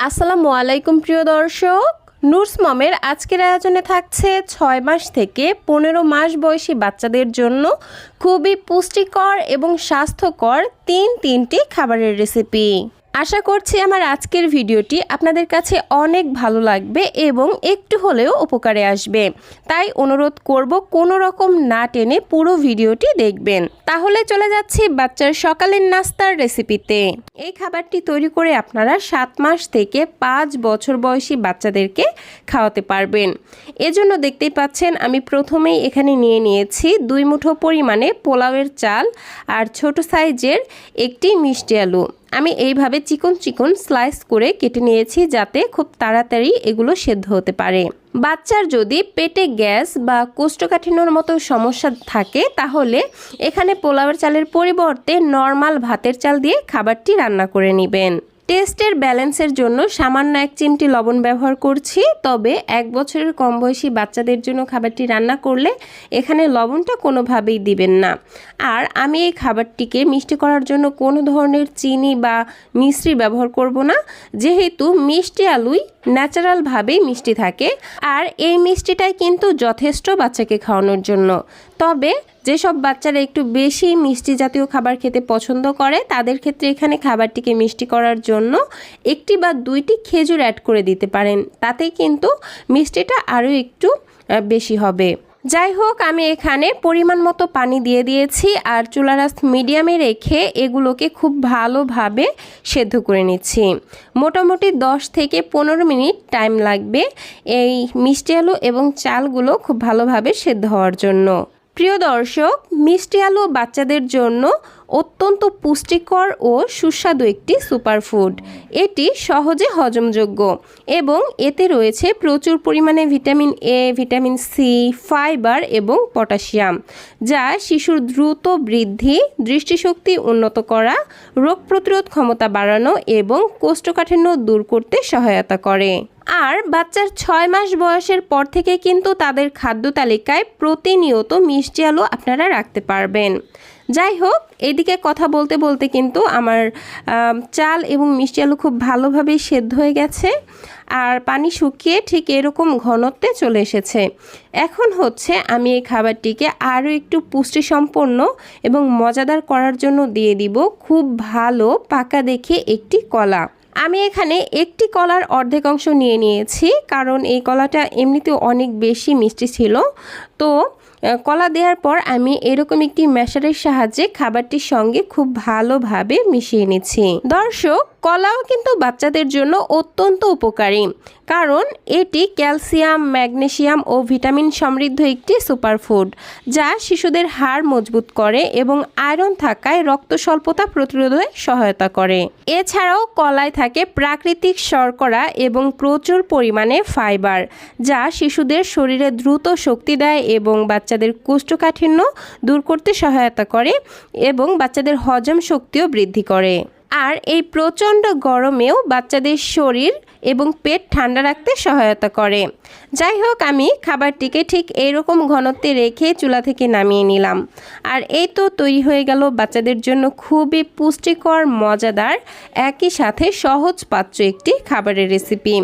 আসসালামু আলাইকুম প্রিয় দর্শক, নুরস মমের আজকের আয়োজনে থাকছে 6 মাস থেকে 15 মাস বয়সী বাচ্চাদের জন্য খুবই পুষ্টিকর এবং স্বাস্থ্যকর তিনটি খাবারের রেসিপি। আশা করছি আমার আজকের ভিডিওটি আপনাদের কাছে অনেক ভালো লাগবে এবং একটু হলেও উপকারে আসবে। তাই অনুরোধ করব কোনো রকম না টেনে পুরো ভিডিওটি দেখবেন। তাহলে চলে যাচ্ছি বাচ্চার সকালের নাস্তার রেসিপিতে। এই খাবারটি তৈরি করে আপনারা 7 মাস থেকে 5 বছর বয়সী বাচ্চাদেরকে খাওয়াতে পারবেন। এজন্য দেখতেই পাচ্ছেন আমি প্রথমেই এখানে নিয়ে নিয়েছি 2 মুঠো পরিমাণে পোলাওয়ের চাল আর ছোট সাইজের একটি মিষ্টি আলু। আমি এইভাবে চিকন স্লাইস করে কেটে নিয়েছি যাতে খুব তাড়াতাড়ি এগুলো সেদ্ধ হতে পারে। বাচ্চার যদি পেটে গ্যাস বা কোষ্ঠকাঠিন্যর মতো সমস্যা থাকে তাহলে এখানে পোলাওয়ের চালের পরিবর্তে নর্মাল ভাতের চাল দিয়ে খাবারটি রান্না করে নেবেন। টেস্টের ব্যালেন্সের জন্য সামান্য 1 চিমটি লবণ ব্যবহার করছি, তবে 1 বছরের কম বয়সী বাচ্চাদের জন্য খাবারটি রান্না করলে এখানে লবণটা কোনোভাবেই দিবেন না। আর আমি এই খাবারটিকে মিষ্টি করার জন্য কোনো ধরনের চিনি বা মিশ্রি ব্যবহার করব না, যেহেতু মিষ্টি আলুই ন্যাচারালভাবেই মিষ্টি থাকে আর এই মিষ্টিটাই কিন্তু যথেষ্ট বাচ্চাকে খাওয়ানোর জন্য। তবে যেসব বাচ্চারা একটু বেশি মিষ্টি জাতীয় খাবার খেতে পছন্দ করে তাদের ক্ষেত্রে এখানে খাবারটিকে মিষ্টি করার জন্য 1টি বা 2টি খেজুর অ্যাড করে দিতে পারেন, তাতে কিন্তু মিষ্টিটা আরও একটু বেশি হবে। যাই হোক, আমি এখানে পরিমাণ মতো পানি দিয়ে দিয়েছি আর চুলার আঁচ মিডিয়ামে রেখে এগুলোকে খুব ভালোভাবে সেদ্ধ করে নিচ্ছি। মোটামুটি 10 থেকে 15 মিনিট টাইম লাগবে এই মিষ্টি আলু এবং চালগুলো খুব ভালোভাবে সেদ্ধ হওয়ার জন্য। প্রিয় দর্শক, মিষ্টি আলু বাচ্চাদের জন্য অত্যন্ত পুষ্টিকর ও সুস্বাদু একটি সুপারফুড। এটি সহজে হজমযোগ্য এবং এতে রয়েছে প্রচুর পরিমাণে vitamin A, vitamin C, fibre এবং পটাশিয়াম, যা শিশুর দ্রুত বৃদ্ধি, দৃষ্টিশক্তি উন্নত করা, রোগ প্রতিরোধ ক্ষমতা বাড়ানো এবং কোষ্ঠকাঠিন্য দূর করতে সহায়তা করে। আর বাচ্চার 6 মাস বয়সের পর থেকে কিন্তু তাদের খাদ্য তালিকায় প্রতিনিয়ত মিষ্টি আলু আপনারা রাখতে পারবেন। যাই হোক, এদিকে কথা বলতে বলতে কিন্তু আমার চাল এবং মিষ্টি আলু খুব ভালোভাবে সেদ্ধ হয়ে গেছে আর পানি শুকিয়ে ঠিক এরকম ঘনত্বে চলে এসেছে। এখন হচ্ছে আমি এই খাবারটিকে আরও একটু পুষ্টিসম্পন্ন এবং মজাদার করার জন্য দিয়ে দিব খুব ভালো পাকা দেখে একটি কলা। আমি এখানে একটি কলার অর্ধেক অংশ নিয়ে নিয়েছি, কারণ এই কলাটা এমনিতেও অনেক বেশি মিষ্টি ছিল। তো কলা দেওয়ার পর আমি এরকম একটি ম্যাশারের সাহায্যে খাবারটির সঙ্গে খুব ভালোভাবে মিশিয়ে নিচ্ছি। দর্শক, কলাও কিন্তু বাচ্চাদের জন্য অত্যন্ত উপকারী, কারণ এটি ক্যালসিয়াম, ম্যাগনেসিয়াম ও ভিটামিন সমৃদ্ধ একটি সুপারফুড, যা শিশুদের হাড় মজবুত করে এবং আয়রন থাকায় রক্ত স্বল্পতা প্রতিরোধে সহায়তা করে। এছাড়াও কলায় থাকে প্রাকৃতিক শর্করা এবং প্রচুর পরিমাণে ফাইবার, যা শিশুদের শরীরে দ্রুত শক্তি দেয় এবং বাচ্চাদের কোষ্ঠকাঠিন্য দূর করতে সহায়তা করে এবং বাচ্চাদের হজম শক্তিও বৃদ্ধি করে। আর এই প্রচণ্ড গরমেও বাচ্চাদের শরীর এবং পেট ঠান্ডা রাখতে সহায়তা করে। যাই হোক, আমি খাবারটিকে ঠিক এইরকম ঘনত্বে রেখে চুলা থেকে নামিয়ে নিলাম। আর এই তো তৈরি হয়ে গেল বাচ্চাদের জন্য খুবই পুষ্টিকর, মজাদার, একই সাথে সহজ পাচ্য একটি খাবারের রেসিপি।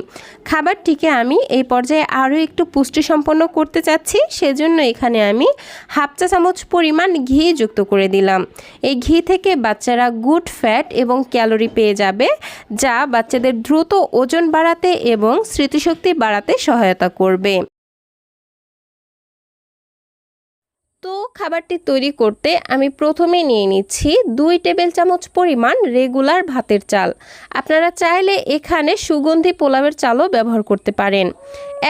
খাবারটিকে আমি এই পর্যায়ে আরও একটু পুষ্টিসম্পন্ন করতে চাচ্ছি, সেজন্য এখানে আমি 1/2 চা চামচ পরিমাণ ঘি যুক্ত করে দিলাম। এই ঘি থেকে বাচ্চারা গুড ফ্যাট এবং ক্যালোরি পেয়ে যাবে, যা বাচ্চাদের দ্রুত ওজন বাড়াতে এবং স্মৃতিশক্তি বাড়াতে সহায়তা করবে। তো খাবারটি তৈরি করতে আমি প্রথমে নিয়ে নিচ্ছি 2 টেবিল চামচ পরিমাণ রেগুলার ভাতের চাল। আপনারা চাইলে এখানে সুগন্ধি পোলাওয়ের চালও ব্যবহার করতে পারেন।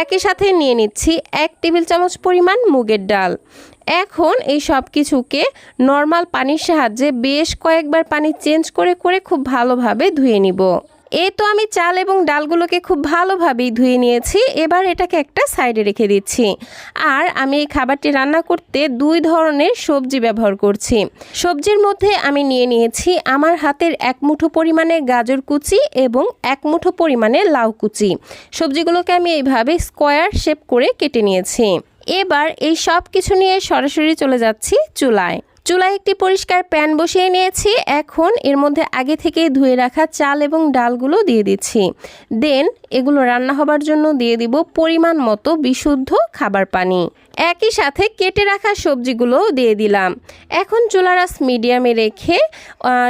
একই সাথে নিয়ে নিচ্ছি 1 টেবিল চামচ পরিমাণ মুগের ডাল। এখন এই সব কিছুকে নর্মাল পানির সাহায্যে বেশ কয়েকবার পানি চেঞ্জ করে খুব ভালোভাবে ধুয়ে নিব। এই তো আমি চাল এবং ডালগুলোকে খুব ভালোভাবেই ধুয়ে নিয়েছি। এবার এটাকে একটা সাইডে রেখে দিচ্ছি। আর আমি এই খাবারটি রান্না করতে 2 ধরনের সবজি ব্যবহার করছি। সবজির মধ্যে আমি নিয়ে নিয়েছি আমার হাতের 1 মুঠো পরিমাণে গাজর কুচি এবং 1 মুঠো পরিমাণে লাউ কুচি। সবজিগুলোকে আমি এইভাবে স্কোয়ার শেপ করে কেটে নিয়েছি। এবার এই সব কিছু নিয়ে সরাসরি চলে যাচ্ছি চুলায়। চুলায় একটি পরিষ্কার প্যান বসিয়ে নিয়েছি। এখন এর মধ্যে আগে থেকেই ধুয়ে রাখা চাল এবং ডালগুলো দিয়ে দিচ্ছি। দেন এগুলো রান্না হবার জন্য দিয়ে দিব পরিমাণ মতো বিশুদ্ধ খাবার পানি। একই সাথে কেটে রাখা সবজিগুলো দিয়ে দিলাম। এখন চুলার আঁচ মিডিয়ামে রেখে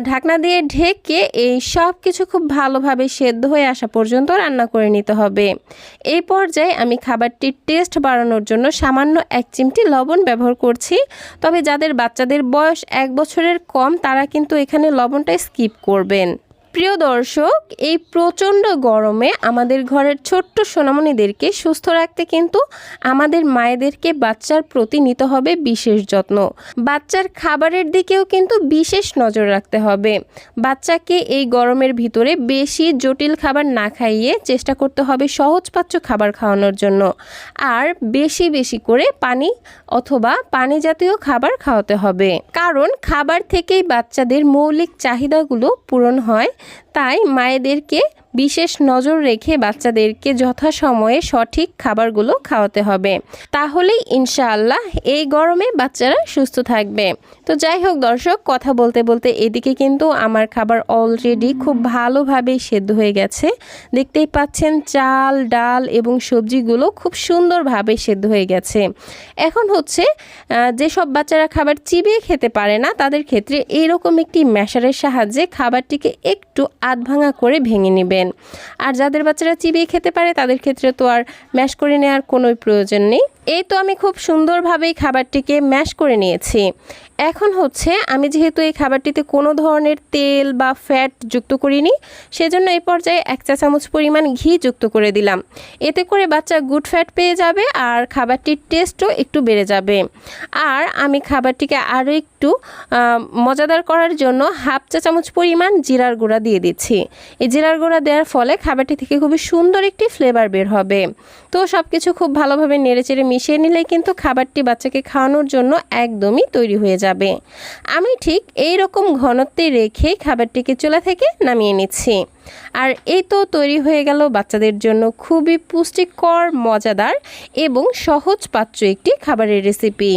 ঢাকনা দিয়ে ঢেকে এই সব কিছু খুব ভালোভাবে সেদ্ধ হয়ে আসা পর্যন্ত রান্না করে নিতে হবে। এই পর্যায়ে আমি খাবারটির টেস্ট বাড়ানোর জন্য সামান্য 1 চিমটি লবণ ব্যবহার করছি। তবে যাদের বাচ্চাদের বয়স 1 বছরের কম তারা কিন্তু এখানে লবণটা স্কিপ করবেন। প্রিয় দর্শক, এই প্রচণ্ড গরমে আমাদের ঘরের ছোট্ট সোনামণিদেরকে সুস্থ রাখতে কিন্তু আমাদের মায়েদেরকে বাচ্চার প্রতি নিতে হবে বিশেষ যত্ন। বাচ্চার খাবারের দিকেও কিন্তু বিশেষ নজর রাখতে হবে। বাচ্চাকে এই গরমের ভিতরে বেশি জটিল খাবার না খাইয়ে চেষ্টা করতে হবে সহজপাচ্য খাবার খাওয়ানোর জন্য। আর বেশি বেশি করে পানি অথবা পানি জাতীয় খাবার খাওয়াতে হবে, কারণ খাবার থেকেই বাচ্চাদের মৌলিক চাহিদাগুলো পূরণ হয়। তাই মায়েদেরকে বিশেষ নজর রেখে বাচ্চাদেরকে যথাসময়ে সঠিক খাবারগুলো খাওয়াতে হবে, তাহলেই ইনশাআল্লাহ এই গরমে বাচ্চারা সুস্থ থাকবে। তো যাই হোক দর্শক, কথা বলতে বলতে এদিকে কিন্তু আমার খাবার অলরেডি খুব ভালোভাবে সেদ্ধ হয়ে গেছে। দেখতেই পাচ্ছেন চাল, ডাল এবং সবজিগুলো খুব সুন্দরভাবে সেদ্ধ হয়ে গেছে। এখন হচ্ছে যেসব বাচ্চারা খাবার চিবিয়ে খেতে পারে না তাদের ক্ষেত্রে এইরকম একটি ম্যাশারের সাহায্যে খাবারটিকে একটু আধ ভাঙা করে ভেঙে নেবেন। আর যাদের বাচ্চারা চিবিয়ে খেতে পারে তাদের ক্ষেত্রে তো আর ম্যাশ করে নেওয়ার কোনো প্রয়োজন নেই। এই তো আমি খুব সুন্দরভাবেই খাবারটিকে ম্যাশ করে নিয়েছি। এখন হচ্ছে আমি যেহেতু এই খাবারটিতে কোনো ধরনের তেল বা ফ্যাট যুক্ত করিনি, সেজন্য এই পর্যায়ে 1 চা চামচ পরিমাণ ঘি যুক্ত করে দিলাম। এতে করে বাচ্চা গুড ফ্যাট পেয়ে যাবে আর খাবারটির টেস্টও একটু বেড়ে যাবে। আর আমি খাবারটিকে আরও একটু মজাদার করার জন্য 1/2 চা চামচ পরিমাণ জিরার গুঁড়া দিয়ে দিচ্ছি। এই জিরার গুঁড়া দেওয়ার ফলে খাবারটি থেকে খুবই সুন্দর একটি ফ্লেভার বের হবে। তো সব কিছু খুব ভালোভাবে নেড়েচেড়ে মিশিয়ে নিলেই কিন্তু খাবারটি বাচ্চাকে খাওয়ানোর জন্য একদমই তৈরি হয়ে যাবে। আমি ঠিক এই রকম ঘনত্বে রেখে খাবারটিকে চুলা থেকে নামিয়ে নিচ্ছি। আর এই তো তৈরি হয়ে গেল বাচ্চাদের জন্য খুবই পুষ্টিকর, মজাদার এবং সহজপাচ্য একটি খাবারের রেসিপি।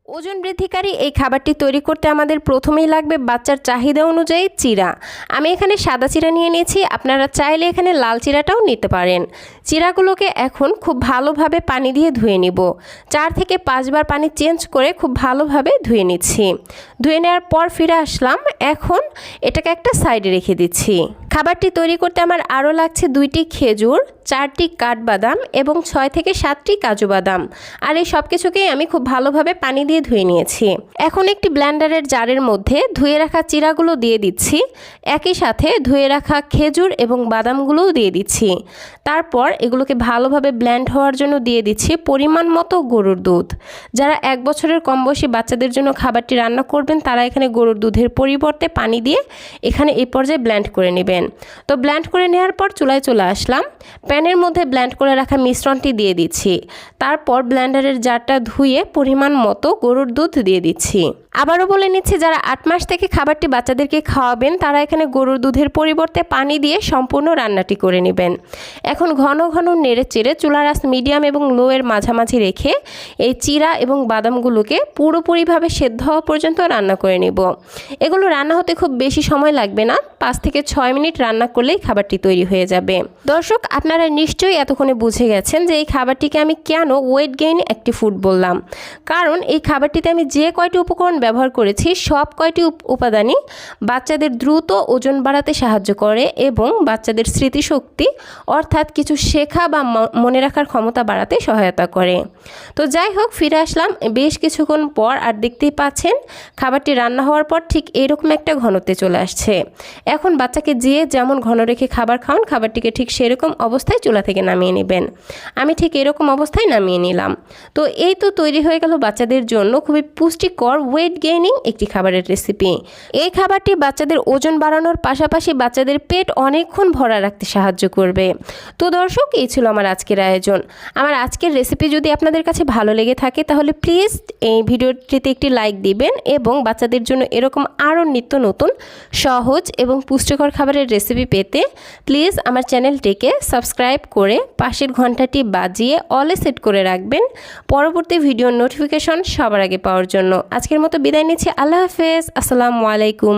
ওজন বৃদ্ধিকারী এই খাবারটি তৈরি করতে আমাদের প্রথমেই লাগবে বাচ্চার চাহিদা অনুযায়ী চিড়া। আমি এখানে সাদা চিড়া নিয়ে নিয়েছি, আপনারা চাইলে এখানে লাল চিড়াটাও নিতে পারেন। চিড়াগুলোকে এখন খুব ভালোভাবে পানি দিয়ে ধুয়ে নিব। 4 থেকে 5 বার পানি চেঞ্জ করে খুব ভালোভাবে ধুয়ে নিচ্ছি। ধুয়ে নেওয়ার পর ফিরে আসলাম। এখন এটাকে একটা সাইডে রেখে দিচ্ছি। খাবারটি তৈরি করতে আমার আরও লাগছে 2টি খেজুর, 4টি কাঠবাদাম এবং 6 থেকে 7টি কাজু বাদাম। আর এই সব কিছুকেই আমি খুব ভালোভাবে পানি দিয়ে ধুয়ে নিয়েছি। এখন একটি ব্লেন্ডারের জারের মধ্যে ধুয়ে রাখা চিড়াগুলো দিয়ে দিচ্ছি। একই সাথে ধুয়ে রাখা খেজুর এবং বাদামগুলোও দিয়ে দিচ্ছি। তারপর এগুলোকে ভালোভাবে ব্লেন্ড হওয়ার জন্য দিয়ে দিচ্ছি পরিমাণ মতো গরুর দুধ। যারা 1 বছরের কম বয়সী বাচ্চাদের জন্য খাবারটি রান্না করবেন তারা এখানে গরুর দুধের পরিবর্তে পানি দিয়ে এখানে এই পর্যায়ে ব্লেন্ড করে নেবেন। তো ব্লেন্ড করে নেওয়ার পর চুলায় চলে আসলাম। প্যানের মধ্যে ব্লেন্ড করে রাখা মিশ্রণটি দিয়ে দিচ্ছি। তারপর ব্লেন্ডারের জারটা ধুয়ে পরিমাণ মতো গরুর দুধ দিয়ে দিচ্ছি। আবারও বলে নিচ্ছি, যারা 8 মাস থেকে খাবারটি বাচ্চাদেরকে খাওয়াবেন তারা এখানে গরুর দুধের পরিবর্তে পানি দিয়ে সম্পূর্ণ রান্নাটি করে নেবেন। এখন ঘন ঘন নেড়ে চেড়ে চুলার আঁচ মিডিয়াম এবং লো এর মাঝামাঝি রেখে এই চিড়া এবং বাদামগুলোকে পুরোপুরিভাবে সেদ্ধ হওয়া পর্যন্ত রান্না করে নেব। এগুলো রান্না হতে খুব বেশি সময় লাগবে না, 5 থেকে 6 মিনিট রান্না করলেই খাবারটি তৈরি হয়ে যাবে। দর্শক, আপনারা নিশ্চয়ই এতক্ষণে বুঝে গেছেন যে এই খাবারটিকে আমি কেন ওয়েট গেইন একটি ফুড বললাম। কারণ এই খাবারটিতে আমি যে কয়টি উপকরণ ব্যবহার করেছি সব কয়টি উপাদানই বাচ্চাদের দ্রুত ওজন বাড়াতে সাহায্য করে এবং বাচ্চাদের স্মৃতিশক্তি অর্থাৎ কিছু শেখা বা মনে রাখার ক্ষমতা বাড়াতে সহায়তা করে। তো যাই হোক, ফিরে আসলাম বেশ কিছুক্ষণ পর। আর দেখতেই পাচ্ছেন খাবারটি রান্না হওয়ার পর ঠিক এরকম একটা ঘনত্বে চলে আসছে। এখন বাচ্চাকে যে যেমন ঘন রেখে খাবার খাওয়ান, খাবারটিকে ঠিক সেরকম অবস্থায় চুলা থেকে নামিয়ে নেবেন। আমি ঠিক এরকম অবস্থায় নামিয়ে নিলাম। তো এই তো তৈরি হয়ে গেল বাচ্চাদের জন্য খুবই পুষ্টিকর ওয়েট গেইনিং একটি খাবারের রেসিপি। এই খাবারটি বাচ্চাদের ওজন বাড়ানোর পাশাপাশি বাচ্চাদের পেট অনেকক্ষণ ভরা রাখতে সাহায্য করবে। তো দর্শক, এই ছিল আমার আজকের আয়োজন। আমার আজকের রেসিপি যদি আপনাদের কাছে ভালো লেগে থাকে তাহলে প্লিজ এই ভিডিওটিতে একটি লাইক দিবেন এবং বাচ্চাদের জন্য এরকম আরও নিত্য নতুন সহজ এবং পুষ্টিকর খাবারের রেসিপি পেতে প্লিজ আমার চ্যানেলটিকে সাবস্ক্রাইব করে পাশের ঘন্টাটি বাজিয়ে অলে সেট করে রাখবেন পরবর্তী ভিডিওর নোটিফিকেশন সবার আগে পাওয়ার জন্য। আজকের মতো বিদায় নিচ্ছি। আল্লাহ হাফেজ। আসসালামু আলাইকুম।